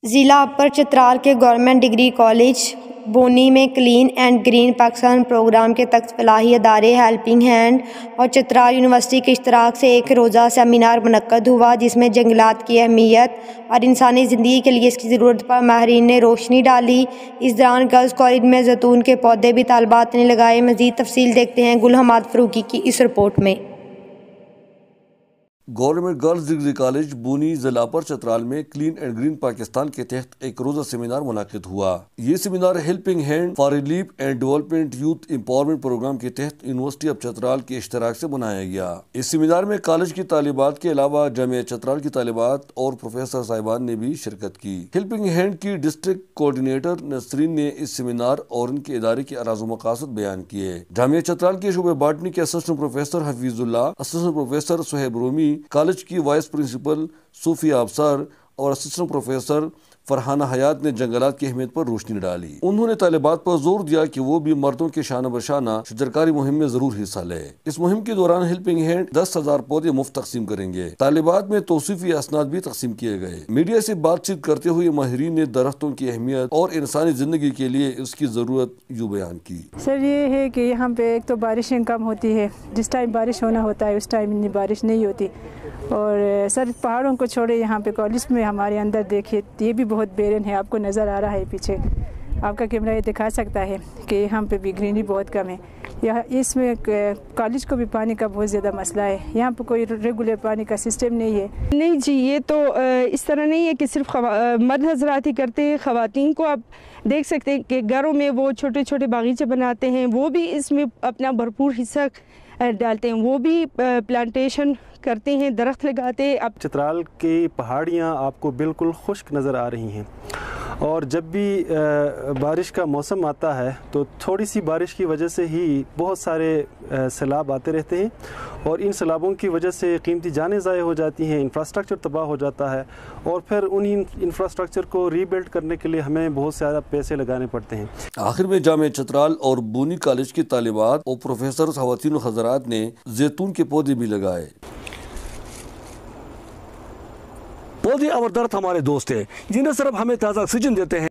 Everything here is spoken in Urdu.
ضلع اپر چترال کے گورنمنٹ ڈگری کالج بونی میں clean and green Pakistan programme کے تحت فلاحی ادارے ہیلپنگ ہینڈ اور چترال یونیورسٹی کے اشتراک سے ایک روزہ سیمینار منعقد ہوا، جس میں جنگلات کی اہمیت اور انسانی زندگی کے لیے اس کی ضرورت پر ماہرین نے روشنی ڈالی۔ اس دوران گرلز کالج میں زیتون کے پودے بھی طالبات نے لگائے۔ مزید تفصیل دیکھتے ہیں گل حماد فروقی کی اس رپورٹ میں۔ گورنمنٹ گرلز ڈگری کالج بونی ضلع اپر چترال میں کلین اینڈ گرین پاکستان کے تحت ایک روزہ سیمینار منعقد ہوا۔ یہ seminar helping hand for relief and development youth empowerment programme کے تحت یونیورسٹی آف چترال کے اشتراک سے بنایا گیا۔ اس سیمینار میں کالج کی طالبات کے علاوہ جامعہ چترال کی طالبات اور پروفیسر صاحبان نے بھی شرکت کی۔ ہیلپنگ ہینڈ کی ڈسٹرکٹ کوآرڈینیٹر نسرین نے اس سیمینار اور ان کے ادارے کے اراز و مقاصد بیان کیے۔ جامعہ چترال کے شعبہ باٹنی کے اسسٹنٹ پروفیسر حفیظ اللہ، اسسٹنٹ پروفیسر سہیب رومی، کالج کی وائس پرنسپل صوفیہ ابصار اور اسسٹنٹ پروفیسر فرحانہ حیات نے جنگلات کی اہمیت پر روشنی ڈالی۔ انہوں نے طالبات پر زور دیا کہ وہ بھی مردوں کے شانہ بشانہ شجرکاری مہم میں ضرور حصہ لے۔ اس مہم کے دوران ہیلپنگ ہینڈ 10,000 پودے مفت تقسیم کریں گے۔ طالبات میں توصیفی اسناد بھی تقسیم کیے گئے۔ میڈیا سے بات چیت کرتے ہوئے ماہرین نے درختوں کی اہمیت اور انسانی زندگی کے لیے اس کی ضرورت یوں بیان کی۔ سر یہ ہے کہ یہاں پہ ایک تو بارشیں کم ہوتی ہے، جس ٹائم بارش ہونا ہوتا ہے اس ٹائم اتنی بارش نہیں ہوتی، اور سر پہاڑوں کو چھوڑے یہاں پہ کالج میں ہمارے اندر دیکھیے یہ بھی بہت بیرن ہے، آپ کو نظر آ رہا ہے پیچھے، آپ کا کیمرہ یہ دکھا سکتا ہے کہ یہاں پہ بھی گرینری بہت کم ہے۔ یہاں اس میں کالج کو بھی پانی کا بہت زیادہ مسئلہ ہے، یہاں پہ کوئی ریگولر پانی کا سسٹم نہیں ہے۔ نہیں جی، یہ تو اس طرح نہیں ہے کہ صرف مرد حضرات ہی کرتے ہیں، خواتین کو آپ دیکھ سکتے ہیں کہ گھروں میں وہ چھوٹے چھوٹے باغیچے بناتے ہیں، وہ بھی اس میں اپنا بھرپور حصہ ڈالتے ہیں، وہ بھی پلانٹیشن کرتے ہیں، درخت لگاتے ہیں۔ اب چترال کی پہاڑیاں آپ کو بالکل خشک نظر آ رہی ہیں، اور جب بھی بارش کا موسم آتا ہے تو تھوڑی سی بارش کی وجہ سے ہی بہت سارے سیلاب آتے رہتے ہیں، اور ان سیلابوں کی وجہ سے قیمتی جانیں ضائع ہو جاتی ہیں، انفراسٹرکچر تباہ ہو جاتا ہے، اور پھر ان انفراسٹرکچر کو ری بلڈ کرنے کے لیے ہمیں بہت زیادہ پیسے لگانے پڑتے ہیں۔ آخر میں جامعہ چترال اور بونی کالج کی طالبات اور پروفیسر خواتین و حضرات نے زیتون کے پودے بھی لگائے۔ پودے اور درخت ہمارے دوست ہیں، جنہیں صرف ہمیں تازہ آکسیجن دیتے ہیں۔